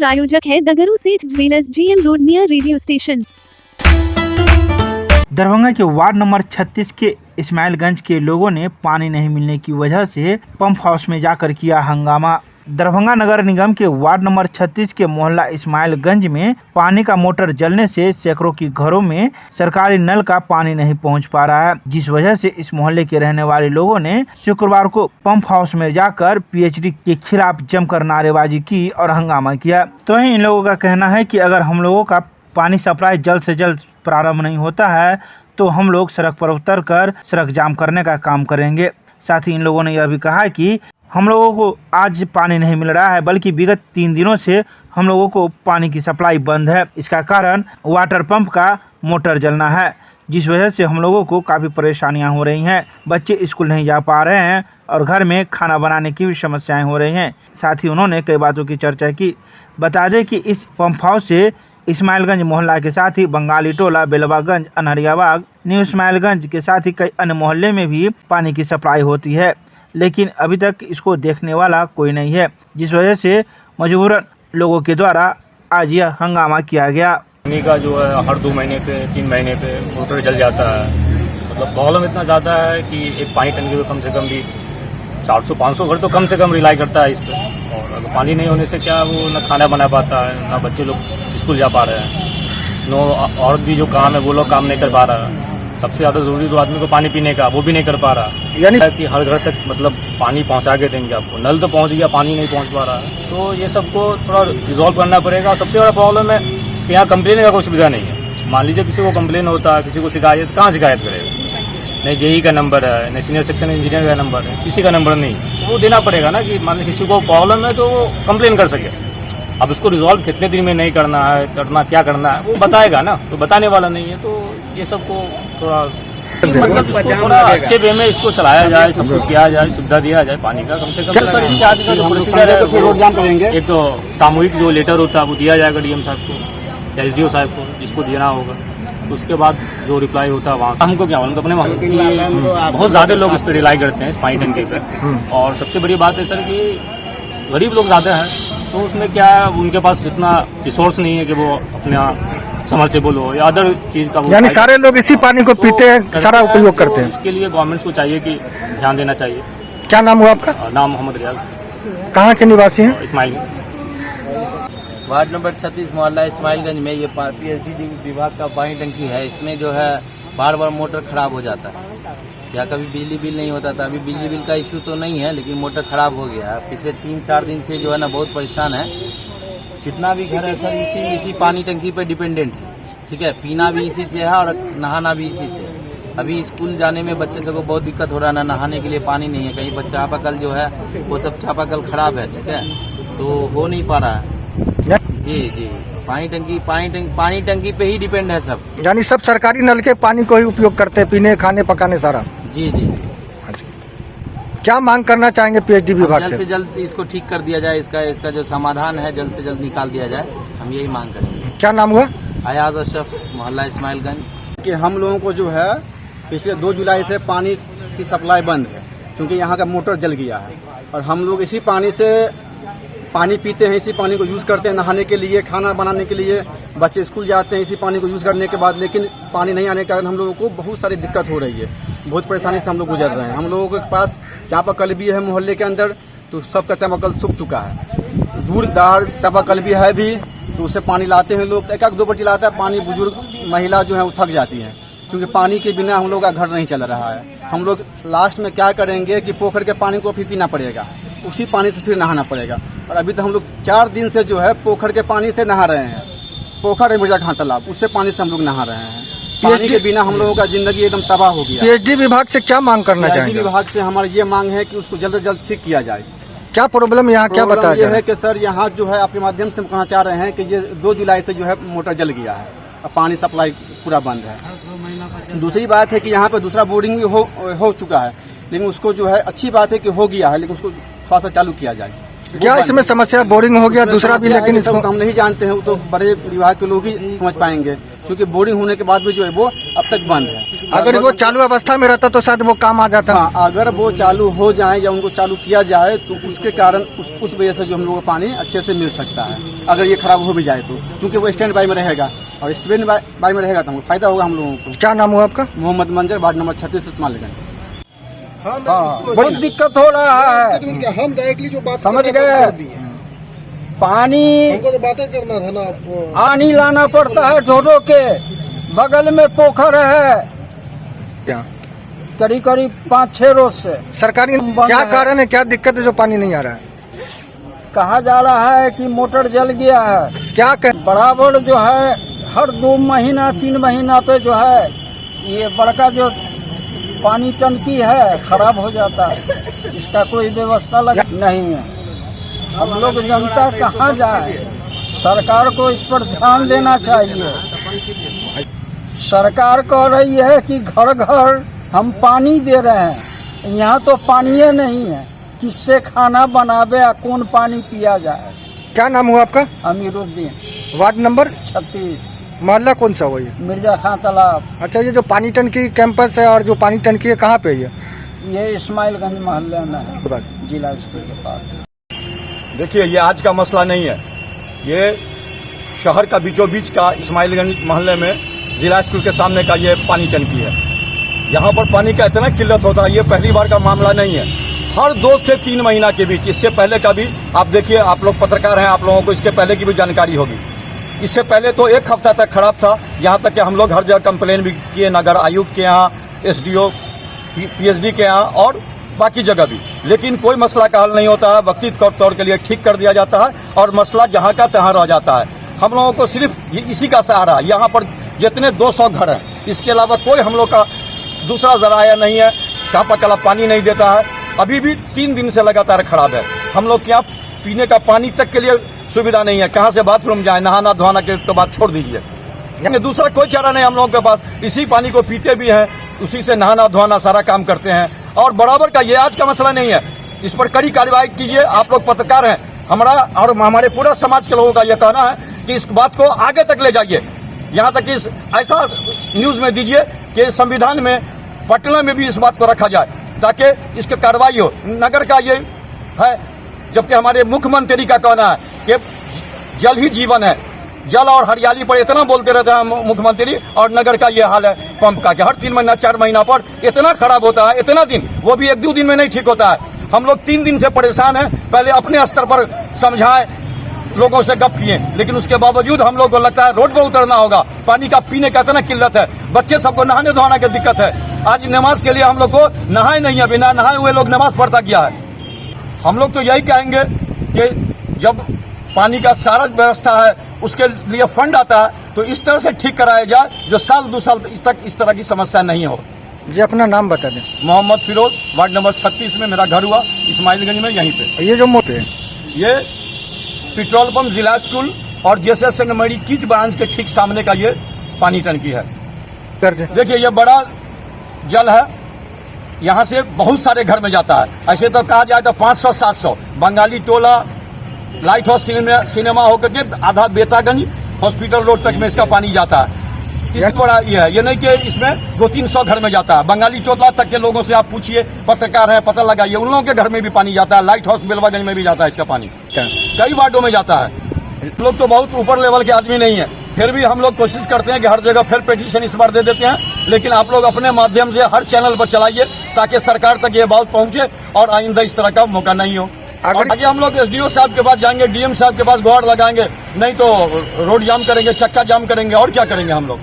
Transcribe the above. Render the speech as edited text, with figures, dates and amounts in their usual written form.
प्रायोजक है दगरू सेठ jewellers, GM road near radio station. Darbhanga के वार्ड नंबर 36 के इस्माइलगंज के लोगों ने पानी नहीं मिलने की वजह से पंप हाउस में जाकर किया हंगामा। दरभंगा नगर निगम के वार्ड नंबर 36 के मोहल्ला इस्माइलगंज में पानी का मोटर जलने से सैकड़ों की घरों में सरकारी नल का पानी नहीं पहुंच पा रहा है, जिस वजह से इस मोहल्ले के रहने वाले लोगों ने शुक्रवार को पंप हाउस में जाकर पीएचडी के खिलाफ जमकर नारेबाजी की और हंगामा किया। तो इन लोगों का कहना है कि अगर हम लोगों का पानी सप्लाई जल्द से जल्द प्रारंभ नहीं होता है तो हम लोग सड़क पर उतर कर सड़क जाम करने का काम करेंगे। साथ ही इन लोगों ने यह भी कहा कि हम लोगों को आज पानी नहीं मिल रहा है, बल्कि विगत 3 दिनों से हम लोगों को पानी की सप्लाई बंद है। इसका कारण वाटर पंप का मोटर जलना है, जिस वजह से हम लोगों को काफ़ी परेशानियां हो रही हैं। बच्चे स्कूल नहीं जा पा रहे हैं और घर में खाना बनाने की भी समस्याएं हो रही हैं। साथ ही उन्होंने कई बातों की चर्चा की। बता दें कि इस पंप हाउस से इस्माइलगंज मोहल्ला के साथ ही बंगाली टोला, बेलवागंज, अनहरियाबाग, न्यू इस्माइलगंज के साथ ही कई अन्य मोहल्ले में भी पानी की सप्लाई होती है, लेकिन अभी तक इसको देखने वाला कोई नहीं है, जिस वजह से मजबूरन लोगों के द्वारा आज यह हंगामा किया गया। पानी का जो है हर 2 महीने पे 3 महीने पे मोटर जल जाता है। मतलब प्रॉब्लम इतना ज़्यादा है कि एक पानी टंकी पे कम से कम भी 400-500 घर तो कम से कम रिलाई करता है इस पर। और अगर पानी नहीं होने से क्या वो ना खाना बना पाता है, ना बच्चे लोग स्कूल जा पा रहे हैं, नो और भी जो काम है वो लोग काम नहीं कर पा रहा है। सबसे ज़्यादा ज़रूरी तो आदमी को पानी पीने का, वो भी नहीं कर पा रहा। यानी कि हर घर तक मतलब पानी पहुंचा के देंगे आपको। नल तो पहुंच गया, पानी नहीं पहुंच पा रहा है। तो ये सबको थोड़ा रिजॉल्व करना पड़ेगा। सबसे बड़ा प्रॉब्लम है कि यहाँ कंप्लेन का कोई सुविधा नहीं है। मान लीजिए किसी को कंप्लेन होता है, किसी को शिकायत, कहाँ शिकायत करेगा? नहीं जेई का नंबर है, नहीं सीनियर सेक्शन इंजीनियर का नंबर है, किसी का नंबर नहीं। तो वो देना पड़ेगा ना कि मान लीजिए किसी को प्रॉब्लम है तो वो कंप्लेन कर सके। अब इसको रिजॉल्व कितने दिन में नहीं करना है, क्या करना है, वो बताएगा ना, तो बताने वाला नहीं है। तो ये सबको थोड़ा मतलब इसको थोड़ा अच्छे वे में इसको चलाया जाए, सब कुछ किया जाए, सुविधा दिया जाए पानी का कम से कम। सर इसके आगे का जो प्रोसीजर है, एक तो सामूहिक जो लेटर होता है वो दिया जाएगा डीएम साहब को या एसडीओ साहब को, जिसको देना होगा। उसके बाद जो रिप्लाई होता है वहाँ हमको क्या बोलूँ, अपने वहाँ बहुत ज़्यादा लोग इस पर रिलाई करते हैं इस पानी टंकी पे। और सबसे बड़ी बात है सर कि गरीब लोग ज़्यादा हैं, तो उसमें क्या उनके पास इतना रिसोर्स नहीं है कि वो अपना समरसेबल हो या अदर चीज का। यानी सारे लोग इसी पानी को पीते हैं, सारा उपयोग करते हैं। इसके लिए गवर्नमेंट को चाहिए कि ध्यान देना चाहिए। क्या नाम हुआ आपका? नाम मोहम्मद रियाज। कहाँ के निवासी हैं? इस्माइल। वार्ड नंबर 36 मोहल्ला इस्माइलगंज में ये पीएचडी विभाग का पानी टंकी है। इसमें जो है बार बार मोटर खराब हो जाता है, या कभी बिजली बिल नहीं होता था। अभी बिजली बिल का इश्यू तो नहीं है, लेकिन मोटर खराब हो गया है। पिछले 3-4 दिन से जो है ना बहुत परेशान है। जितना भी घर है सर इसी पानी टंकी पे डिपेंडेंट है। ठीक है, पीना भी इसी से है और नहाना भी इसी से है। अभी स्कूल जाने में बच्चे सबको बहुत दिक्कत हो रहा है ना, नहाने के लिए पानी नहीं है। कहीं बच्चा चापाकल जो है वो सब चापाकल खराब है, ठीक है, तो हो नहीं पा रहा है। जी पानी टंकी पे ही डिपेंड है सब। यानी सब सरकारी नल के पानी को ही उपयोग करते हैं, पीने, खाने, पकाने सारा। जी। क्या मांग करना चाहेंगे पीएचडी विभाग से? जल्द जल्द इसको ठीक कर दिया जाए, इसका जो समाधान है जल्द से जल्द निकाल दिया जाए, हम यही मांग करेंगे। क्या नाम हुआ? अयाज अशरफ, मोहल्ला इस्माइलगंज। कि हम लोगों को जो है पिछले 2 जुलाई से पानी की सप्लाई बंद है, क्योंकि यहाँ का मोटर जल गया है और हम लोग इसी पानी से पानी पीते हैं, इसी पानी को यूज़ करते हैं नहाने के लिए, खाना बनाने के लिए, बच्चे स्कूल जाते हैं इसी पानी को यूज़ करने के बाद। लेकिन पानी नहीं आने के कारण हम लोगों को बहुत सारी दिक्कत हो रही है, बहुत परेशानी से हम लोग गुजर रहे हैं। हम लोगों के पास चापाकल भी है मोहल्ले के अंदर, तो सबका चापाकल सूख चुका है। दूर दहाड़ चापाकल भी है भी, तो उससे पानी लाते हैं लोग, 1-2 बाल्टी लाता है पानी। बुजुर्ग महिला जो है वो थक जाती है, क्योंकि पानी के बिना हम लोग का घर नहीं चल रहा है। हम लोग लास्ट में क्या करेंगे कि पोखर के पानी को फिर पीना पड़ेगा, उसी पानी से फिर नहाना पड़ेगा। और अभी तो हम लोग 4 दिन से जो है पोखर के पानी से नहा रहे हैं। पोखर है मिर्जा खान तालाब, उससे पानी से हम लोग नहा रहे हैं। पानी के बिना हम लोगों का जिंदगी एकदम तबाह हो गया। पीएचडी विभाग से क्या मांग करना चाहेंगे? पीएचडी विभाग से हमारी ये मांग है कि उसको जल्द से जल्द ठीक किया जाए। क्या प्रॉब्लम यहाँ क्या बताया? ये है कि सर यहाँ जो है आपके माध्यम से हम कहना चाह रहे हैं कि ये 2 जुलाई से जो है मोटर जल गया है, पानी सप्लाई पूरा बंद है। दूसरी बात है कि यहाँ पे दूसरा बोरिंग भी हो चुका है, लेकिन उसको जो है अच्छी बात है कि हो गया है, लेकिन उसको थोड़ा सा चालू किया जाए। क्या इसमें समस्या? बोरिंग हो गया दूसरा भी, लेकिन इसको हम नहीं जानते हैं, वो तो बड़े विभाग के लोग ही समझ पाएंगे। क्योंकि बोरिंग होने के बाद भी जो है वो अब तक बंद है। अगर वो चालू अवस्था में रहता तो शायद वो काम आ जाता। हाँ, अगर वो चालू हो जाए या उनको चालू किया जाए तो उसके कारण उस वजह से जो हम लोगों को पानी अच्छे से मिल सकता है, अगर ये खराब हो भी जाए तो, क्योंकि वो स्टैंड बाई में रहेगा और स्टैंड बाई में रहेगा तो हमको फायदा होगा हम लोगों को। क्या नाम हुआ आपका? मोहम्मद मंजर, वार्ड नंबर 36 इस्माइलगंज। बहुत दिक्कत हो रहा है, हम डायरेक्टली जो बात समझ गए। पानी हमको तो बातें करना था ना आपको। आनी लाना पड़ता है ढोडो के बगल में पोखर है, क्या करीब करीब 5-6 रोज से सरकारी क्या कारण है, क्या दिक्कत है जो पानी नहीं आ रहा है? कहा जा रहा है कि मोटर जल गया है। क्या बराबर जो है हर 2 महीना 3 महीना पे जो है ये बड़का जो पानी टंकी है खराब हो जाता है, इसका कोई व्यवस्था नहीं है। हम लोग जनता कहाँ जाए, सरकार को इस पर ध्यान देना चाहिए। सरकार कह रही है कि घर घर हम पानी दे रहे हैं, यहाँ तो पानी नहीं है, किससे खाना बनावे या कौन पानी पिया जाए। क्या नाम हुआ आपका? अमीरुद्दीन, वार्ड नंबर 36, मोहल्ला कौन सा हुआ ये? मिर्जा खां तालाब। अच्छा, ये जो पानी टंकी कैंपस है और जो पानी टंकी है कहाँ पे है ये इस्माइलगंज मोहल्ले में है, जिला स्कूल के पास। देखिए, ये आज का मसला नहीं है, ये शहर का बीचों बीच का इस्माइलगंज मोहल्ले में जिला स्कूल के सामने का ये पानी टंकी है। यहाँ पर पानी का इतना किल्लत होता है, ये पहली बार का मामला नहीं है। हर 2 से 3 महीना के बीच, इससे पहले का भी आप देखिए, आप लोग पत्रकार हैं, आप लोगों को इसके पहले की भी जानकारी होगी। इससे पहले तो 1 हफ्ता तक खराब था, यहाँ तक कि हम लोग हर जगह कंप्लेन भी किए, नगर आयुक्त के यहाँ, SDO, PSD के यहाँ और बाकी जगह भी, लेकिन कोई मसला का हल नहीं होता है। वक्ती तौर के लिए ठीक कर दिया जाता है और मसला जहाँ का तहाँ रह जाता है। हम लोगों को सिर्फ इसी का सहारा, यहाँ पर जितने 200 घर हैं, इसके अलावा कोई हम लोग का दूसरा जराया नहीं है। चापाकला पानी नहीं देता है, अभी भी 3 दिन से लगातार खराब है। हम लोग के यहाँ पीने का पानी तक के लिए सुविधा नहीं है, कहाँ से बाथरूम जाए, नहाना धोना के तो बात छोड़ दीजिए, दूसरा कोई चारा नहीं हम लोगों के पास। इसी पानी को पीते भी हैं, उसी से नहाना धोना सारा काम करते हैं और बराबर का ये आज का मसला नहीं है। इस पर कड़ी कार्रवाई कीजिए। आप लोग पत्रकार हैं, हमारा और हमारे पूरा समाज के लोगों का यह कहना है कि इस बात को आगे तक ले जाइए, यहाँ तक इस ऐसा न्यूज में दीजिए कि संविधान में पटना में भी इस बात को रखा जाए ताकि इसकी कार्रवाई हो। नगर का ये है, जबकि हमारे मुख्यमंत्री का कहना है कि जल ही जीवन है, जल और हरियाली पर इतना बोलते रहते हैं मुख्यमंत्री, और नगर का ये हाल है पंप का कि हर 3 महीना 4 महीना पर इतना खराब होता है, इतना दिन, वो भी 1-2 दिन में नहीं ठीक होता है। हम लोग 3 दिन से परेशान हैं। पहले अपने स्तर पर समझाए, लोगों से गप किए, लेकिन उसके बावजूद हम लोग को लगता है रोड पर उतरना होगा। पानी का पीने का इतना किल्लत है, बच्चे सबको नहाने धोने की दिक्कत है। आज नमाज के लिए हम लोग को नहाए नहीं है, बिना नहाए हुए लोग नमाज पढ़ता गया है। हम लोग तो यही कहेंगे कि जब पानी का सारा व्यवस्था है, उसके लिए फंड आता है तो इस तरह से ठीक कराया जाए जो 1-2 साल तक इस तरह की समस्या नहीं हो। जी, अपना नाम बता दें। मोहम्मद फिरोज, वार्ड नंबर 36 में मेरा घर हुआ, इस्माइलगंज में, यहीं पे। ये जो मोटे है, ये पेट्रोल पंप, जिला स्कूल और JSS नमड़ी किच ब्रांच के ठीक सामने का ये पानी टंकी है। देखिए, ये बड़ा जल है, यहाँ से बहुत सारे घर में जाता है। ऐसे तो कहा जाए तो 500-700 बंगाली टोला, लाइट हाउस सिनेमा होकर के आधा बेतागंज हॉस्पिटल रोड तक में इसका पानी जाता है। इस बड़ा ये नहीं कि इसमें 200-300 घर में जाता है। बंगाली टोला तक के लोगों से आप पूछिए, पत्रकार है, पता लगाइए, उन लोगों के घर में भी पानी जाता है। लाइट हाउस बेलवागंज में भी जाता है इसका पानी, कई वार्डों में जाता है। लोग तो बहुत ऊपर लेवल के आदमी नहीं है, फिर भी हम लोग कोशिश करते हैं कि हर जगह फिर पिटीशन इस बार दे देते हैं, लेकिन आप लोग अपने माध्यम से हर चैनल पर चलाइए ताकि सरकार तक ये बात पहुंचे और आइंदा इस तरह का मौका नहीं हो। अगर आगे हम लोग SDO साहब के पास जाएंगे, DM साहब के पास गुहार लगाएंगे, नहीं तो रोड जाम करेंगे, चक्का जाम करेंगे, और क्या करेंगे हम लोग।